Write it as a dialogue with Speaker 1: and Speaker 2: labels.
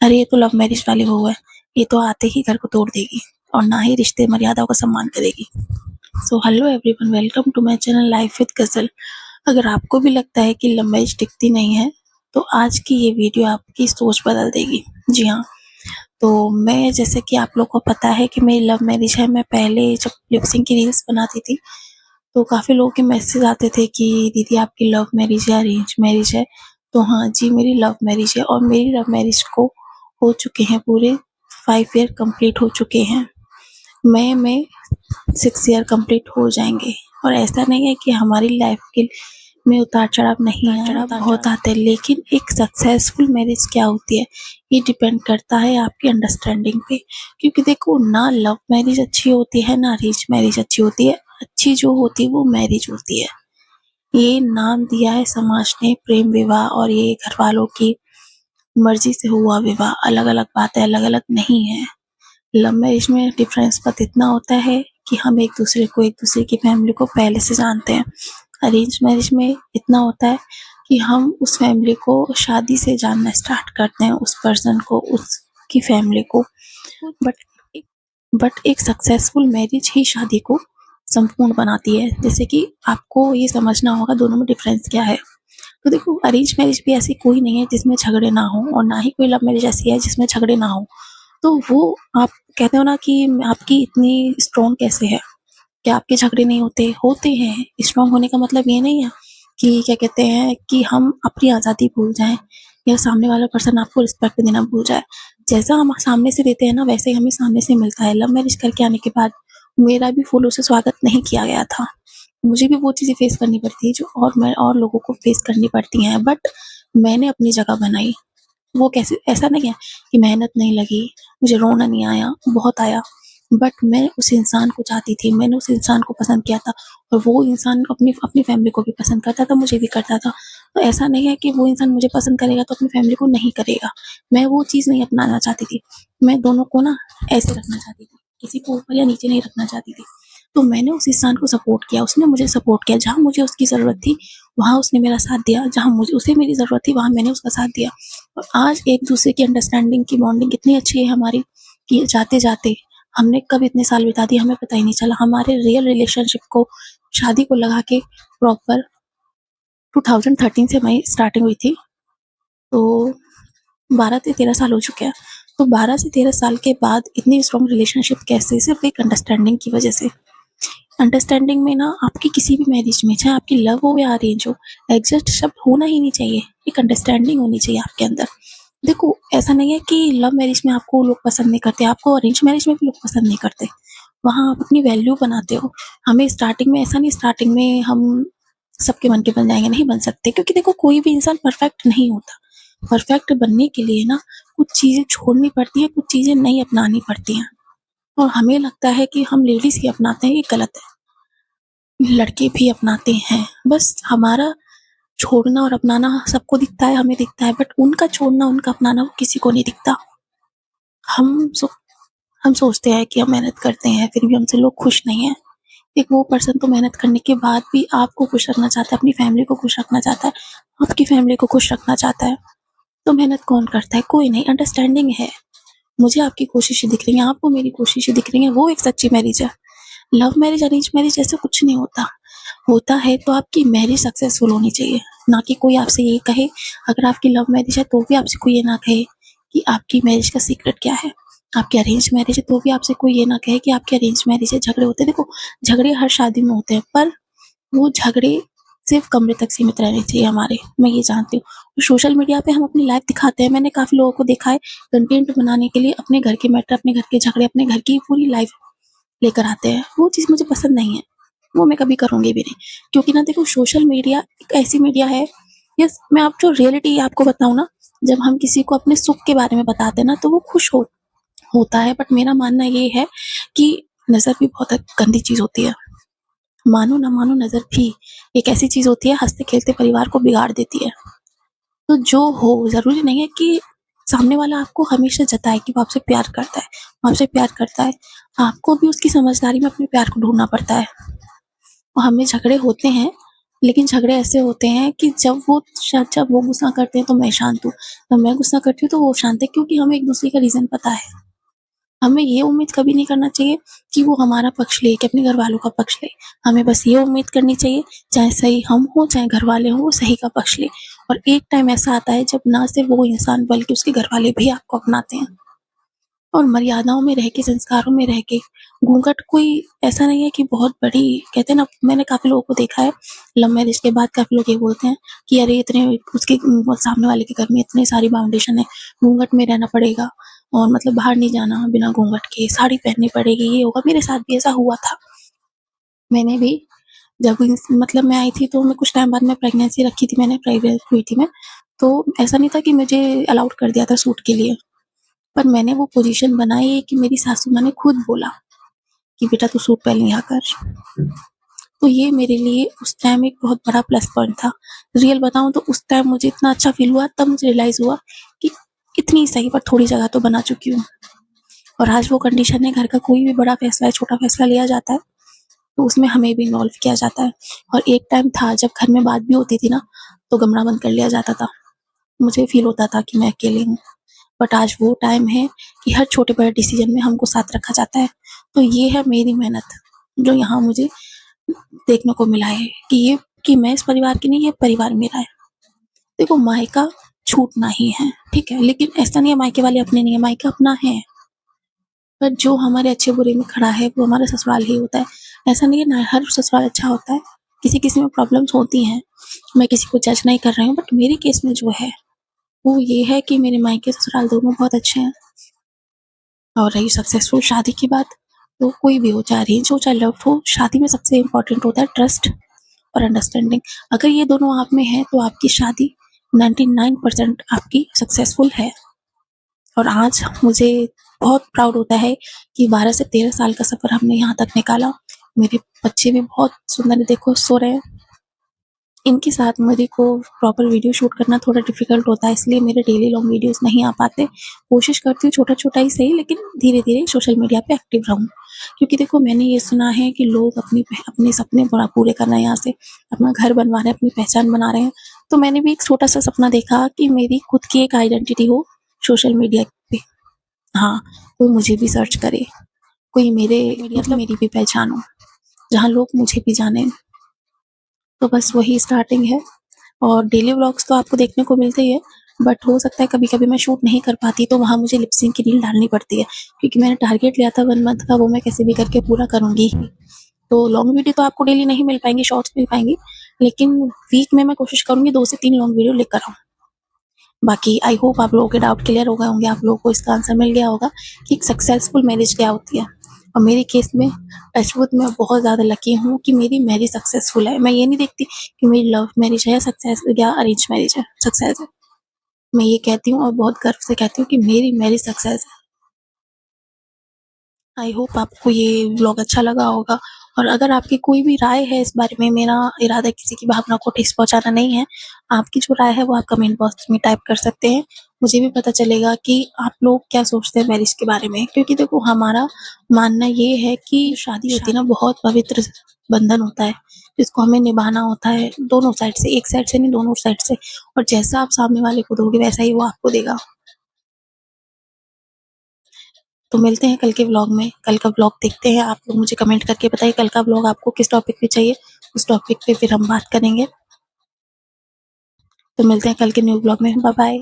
Speaker 1: अरे ये तो लव मैरिज वाली बहू है, ये तो आते ही घर को तोड़ देगी और ना ही रिश्ते मर्यादाओं का सम्मान करेगी। So hello everyone, welcome to my channel life with Ghazal. अगर आपको भी लगता है कि लव मैरिज टिकती नहीं है तो आज की ये वीडियो आपकी सोच बदल देगी। जी हाँ, तो मैं, जैसे कि आप लोग को पता है कि मेरी लव मैरिज है। मैं पहले जब लिपसिंग की रील्स बनाती थी तो काफ़ी लोगों के मैसेज आते थे कि दीदी आपकी लव मैरिज है, अरेंज मैरिज है। तो हाँ जी, मेरी लव मैरिज है और मेरी लव मैरिज को हो चुके हैं पूरे 5 ईयर कंप्लीट हो चुके हैं। मई में 6 ईयर कंप्लीट हो जाएंगे। और ऐसा नहीं है कि हमारी लाइफ के में उतार चढ़ाव नहीं आया, बहुत आते हैं, लेकिन एक सक्सेसफुल मैरिज क्या होती है ये डिपेंड करता है आपकी अंडरस्टैंडिंग पे। क्योंकि देखो, ना लव मैरिज अच्छी होती है ना अरेंज मैरिज अच्छी होती है। अच्छी जो होती है वो मैरिज होती है। ये नाम दिया है समाज ने प्रेम विवाह, और ये घर वालों की मर्जी से हुआ विवाह। अलग अलग बातें, अलग अलग नहीं है। लव मैरिज में डिफरेंस बस इतना होता है कि हम एक दूसरे की फैमिली को पहले से जानते हैं। अरेंज मैरिज में इतना होता है कि हम उस फैमिली को शादी से जानना स्टार्ट करते हैं, उस पर्सन को, उसकी फैमिली को। बट बट एक सक्सेसफुल मैरिज ही शादी को संपूर्ण बनाती है। जैसे कि आपको ये समझना होगा दोनों में डिफरेंस क्या है। तो देखो, अरेंज मैरिज भी ऐसी कोई नहीं है जिसमें झगड़े ना हो, और ना ही कोई लव मैरिज ऐसी है जिसमें झगड़े ना हो। तो वो, आप कहते हो ना कि आपकी इतनी स्ट्रॉन्ग कैसे है, क्या आपके झगड़े नहीं होते? होते हैं। स्ट्रॉन्ग होने का मतलब ये नहीं है कि क्या कहते हैं कि हम अपनी आज़ादी भूल जाएं या सामने वाला पर्सन आपको रिस्पेक्ट देना भूल जाए। जैसा हम सामने से देते हैं ना, वैसे ही हमें सामने से मिलता है। लव मैरिज करके आने के बाद मेरा भी फूलों से स्वागत नहीं किया गया था। मुझे भी वो चीज़ें फेस करनी पड़ती है जो और लोगों को फेस करनी पड़ती हैं। बट मैंने अपनी जगह बनाई। वो कैसे? ऐसा नहीं है कि मेहनत नहीं लगी, मुझे रोना नहीं आया, बहुत आया। बट मैं उस इंसान को चाहती थी, मैंने उस इंसान को पसंद किया था, और वो इंसान अपनी अपनी फैमिली को भी पसंद करता था, मुझे भी करता था। तो ऐसा नहीं है कि वो इंसान मुझे पसंद करेगा तो अपनी फैमिली को नहीं करेगा। मैं वो चीज़ नहीं अपनाना चाहती थी। मैं दोनों को ना ऐसे रखना चाहती थी, किसी को ऊपर या नीचे नहीं रखना चाहती थी। तो मैंने उस इंसान को सपोर्ट किया, उसने मुझे सपोर्ट किया। जहाँ मुझे उसकी ज़रूरत थी वहाँ उसने मेरा साथ दिया, जहाँ मुझे उसे मेरी ज़रूरत थी वहाँ मैंने उसका साथ दिया। और आज एक दूसरे की अंडरस्टैंडिंग की बॉन्डिंग कितनी अच्छी है हमारी कि जाते जाते हमने कब इतने साल बिता दिए हमें पता ही नहीं चला। हमारे रियल रिलेशनशिप को, शादी को लगा के प्रॉपर 2013 से हमारी स्टार्टिंग हुई थी। तो 12 से 13 साल हो चुके हैं। तो 12 से 13 साल के बाद इतनी स्ट्रॉन्ग रिलेशनशिप कैसे? सिर्फ एक अंडरस्टैंडिंग की वजह से। अंडरस्टैंडिंग में ना, आपकी किसी भी मैरिज में, चाहे आपकी लव हो या अरेंज हो, एग्जैक्ट शब्द होना ही नहीं चाहिए। एक अंडरस्टैंडिंग होनी चाहिए आपके अंदर। देखो, ऐसा नहीं है कि लव मैरिज में आपको लोग पसंद नहीं करते, आपको अरेंज मैरिज में भी लोग पसंद नहीं करते। वहाँ आप अपनी वैल्यू बनाते हो। हमें स्टार्टिंग में ऐसा नहीं, स्टार्टिंग में हम सबके मन के बन जाएंगे, नहीं बन सकते। क्योंकि देखो, कोई भी इंसान परफेक्ट नहीं होता। परफेक्ट बनने के लिए ना कुछ चीज़ें छोड़नी पड़ती हैं, कुछ चीज़ें नहीं अपनानी पड़ती हैं। और हमें लगता है कि हम लेडीज़ ही अपनाते हैं, ये गलत है। लड़के भी अपनाते हैं, बस हमारा छोड़ना और अपनाना सबको दिखता है, हमें दिखता है। बट उनका छोड़ना, उनका अपनाना वो किसी को नहीं दिखता। हम सो हम सोचते हैं कि हम मेहनत करते हैं फिर भी हमसे लोग खुश नहीं हैं। एक वो पर्सन तो मेहनत करने के बाद भी आपको खुश रखना चाहता है, अपनी फैमिली को खुश रखना चाहता है, आपकी फैमिली को खुश रखना चाहता है। तो मेहनत कौन करता है? कोई नहीं। अंडरस्टैंडिंग है। मुझे आपकी कोशिशें दिख रही हैं, आपको मेरी कोशिशें दिख रही हैं, वो एक सच्ची मैरिज है। लव मैरिज, अरेंज मैरिज ऐसा कुछ नहीं होता। होता है तो आपकी मैरिज सक्सेसफुल होनी चाहिए, ना कि कोई आपसे ये कहे। अगर आपकी लव मैरिज है तो भी आपसे कोई ये ना कहे कि आपकी मैरिज का सीक्रेट क्या है। आपकी अरेंज मैरिज है तो भी आपसे कोई ये ना कहे कि आपकी अरेंज मैरिज है। झगड़े होते हैं, देखो, झगड़े हर शादी में होते हैं, पर वो झगड़े सिर्फ कमरे तक सीमित रहने चाहिए हमारे। मैं ये जानती हूँ। सोशल मीडिया पे हम अपनी लाइफ दिखाते हैं। मैंने काफ़ी लोगों को देखा है, कंटेंट बनाने के लिए अपने घर के मैटर, अपने घर के झगड़े, अपने घर की पूरी लाइफ लेकर आते हैं। वो चीज़ मुझे पसंद नहीं है, वो मैं कभी करूँगी भी नहीं। क्योंकि ना देखो, सोशल मीडिया एक ऐसी मीडिया है, यस, मैं आप जो रियलिटी आपको बताऊँ ना, जब हम किसी को अपने सुख के बारे में बताते हैं ना तो वो खुश होता है। बट मेरा मानना ये है कि नज़र भी बहुत गंदी चीज़ होती है। मानो ना मानो, नज़र भी एक ऐसी चीज़ होती है, हँसते खेलते परिवार को बिगाड़ देती है। तो जो हो, ज़रूरी नहीं है कि सामने वाला आपको हमेशा जताए कि वो आपसे प्यार करता है, वो आपसे प्यार करता है। आपको भी उसकी समझदारी में अपने प्यार को ढूँढना पड़ता है। और हमें झगड़े होते हैं, लेकिन झगड़े ऐसे होते हैं कि जब वो गुस्सा करते हैं तो मैं शांत हूँ, जब मैं गुस्सा करती हूँ तो वो शांत है, क्योंकि हमें एक-दूसरे का रीज़न पता है। हमें ये उम्मीद कभी नहीं करना चाहिए कि वो हमारा पक्ष ले, कि अपने घरवालों का पक्ष ले। हमें बस ये उम्मीद करनी चाहिए, चाहे सही हम हों, चाहे घरवाले हों, वो सही का पक्ष लें। और एक टाइम ऐसा आता है जब ना सिर्फ़ वो इंसान बल्कि उसके घरवाले भी आपको अपनाते हैं। और मर्यादाओं में रह के, संस्कारों में रह के, घूँघट कोई ऐसा नहीं है कि बहुत बड़ी, कहते हैं ना, मैंने काफ़ी लोगों को देखा है, लव मैरिज के बाद काफ़ी लोग ये बोलते हैं कि अरे इतने उसके सामने वाले के घर में इतनी सारी बाउंडेशन है, घूँघट में रहना पड़ेगा और मतलब बाहर नहीं जाना बिना घूँघट के, साड़ी पहननी पड़ेगी, ये होगा। मेरे साथ भी ऐसा हुआ था। मैंने भी जब मतलब मैं आई थी तो मैं कुछ टाइम बाद में प्रेगनेंसी रखी थी, मैंने प्रेग्नेंट हुई थी मैं, तो ऐसा नहीं था कि मुझे अलाउड कर दिया था सूट के लिए। पर मैंने वो पोज़ीशन बनाई कि मेरी सासू माँ ने खुद बोला कि बेटा तू सूट पहन लिया कर। तो ये मेरे लिए उस टाइम एक बहुत बड़ा प्लस पॉइंट था। रियल बताऊँ तो उस टाइम मुझे इतना अच्छा फ़ील हुआ, तब मुझे रियलाइज़ हुआ कि इतनी सही पर थोड़ी जगह तो बना चुकी हूँ। और आज वो कंडीशन है, घर का कोई भी बड़ा फ़ैसला या छोटा फ़ैसला लिया जाता है, तो उसमें हमें भी इन्वॉल्व किया जाता है। और एक टाइम था जब घर में बात भी होती थी ना, तो कमरा बंद कर लिया जाता था। मुझे फ़ील होता था कि मैं अकेली हूँ। बट आज वो टाइम है कि हर छोटे-बड़े डिसीज़न में हमको साथ रखा जाता है। तो ये है मेरी मेहनत, जो यहाँ मुझे देखने को मिला है कि मैं इस परिवार की नहीं, ये परिवार मेरा है। देखो, मायका छूटना ही है, ठीक है? लेकिन ऐसा नहीं है मायके वाले अपने नहीं है, मायका अपना है। पर जो हमारे अच्छे-बुरे में खड़ा है, वो हमारा ससुराल ही होता है। ऐसा नहीं है ना, हर ससुराल अच्छा होता है, किसी-किसी में प्रॉब्लम्स होती हैं। मैं किसी को जज नहीं कर रही हूँ, बट मेरे केस में जो है, वो ये है कि मेरे मायके ससुराल दोनों बहुत अच्छे हैं। और रही सक्सेसफुल शादी की बात, तो कोई भी हो, चाहे अरेंज हो चाहे लव्ड हो, शादी में सबसे इम्पोर्टेंट होता है ट्रस्ट और अंडरस्टैंडिंग। अगर ये दोनों आप में है तो आपकी शादी 99% आपकी सक्सेसफुल है। और आज मुझे बहुत प्राउड होता है कि 12 से 13 साल का सफ़र हमने यहाँ तक निकाला। मेरे बच्चे भी बहुत सुंदर है, देखो सो रहे हैं। इनके साथ मेरे को प्रॉपर वीडियो शूट करना थोड़ा डिफ़िकल्ट होता है, इसलिए मेरे डेली लॉन्ग वीडियोज़ नहीं आ पाते। कोशिश करती हूँ छोटा-छोटा ही सही, लेकिन धीरे-धीरे सोशल मीडिया पे एक्टिव रहूँ। क्योंकि देखो, मैंने ये सुना है कि लोग अपने सपने पूरे कर रहे हैं यहाँ से, अपना घर बनवा रहे हैं, अपनी पहचान बना रहे हैं। तो मैंने भी एक छोटा-सा सपना देखा कि मेरी खुद की एक आइडेंटिटी हो सोशल मीडिया पे। हाँ, कोई मुझे भी सर्च करे, कोई मेरी भी पहचान हो, जहाँ लोग मुझे भी जानें। तो बस वही स्टार्टिंग है। और डेली व्लॉग्स तो आपको देखने को मिलते ही है, बट हो सकता है कभी-कभी मैं शूट नहीं कर पाती, तो वहाँ मुझे लिप सिंक की रील डालनी पड़ती है, क्योंकि मैंने टारगेट लिया था 1 मंथ का, वो मैं कैसे भी करके पूरा करूँगी ही। तो लॉन्ग वीडियो तो आपको डेली नहीं मिल पाएँगी, शॉर्ट्स मिल पाएँगी, लेकिन वीक में मैं कोशिश करूँगी 2 से 3 लॉन्ग वीडियो लेकर आऊँ। बाकी आई होप आप लोगों के डाउट क्लियर हो गए होंगे, आप लोगों को इसका आंसर मिल गया होगा कि एक सक्सेसफुल मैरिज क्या होती है। और मेरे केस में टचवुड मैं बहुत ज़्यादा लकी हूँ कि मेरी मैरिज सक्सेसफुल है। मैं ये नहीं देखती कि मेरी लव मैरिज है या अरेंज मैरिज है, सक्सेस है। मैं ये कहती हूँ और बहुत गर्व से कहती हूँ कि मेरी मैरिज सक्सेस है। आई होप आपको ये व्लॉग अच्छा लगा होगा। और अगर आपकी कोई भी राय है इस बारे में, मेरा इरादा किसी की भावना को ठेस पहुँचाना नहीं है। आपकी जो राय है वो आप कमेंट बॉक्स में टाइप कर सकते हैं। मुझे भी पता चलेगा कि आप लोग क्या सोचते हैं मैरिज के बारे में। क्योंकि देखो, हमारा मानना ये है कि शादी होती है ना, बहुत पवित्र बंधन होता है, जिसको हमें निभाना होता है दोनों साइड से, एक साइड से नहीं, दोनों साइड से। और जैसा आप सामने वाले को दोगे वैसा ही वो आपको देगा। तो मिलते हैं कल के व्लॉग में। कल का व्लॉग देखते हैं। आप लोग मुझे कमेंट करके बताइए कल का व्लॉग आपको किस टॉपिक पे चाहिए, उस टॉपिक पे फिर हम बात करेंगे। तो मिलते हैं कल के न्यू व्लॉग में। Bye bye.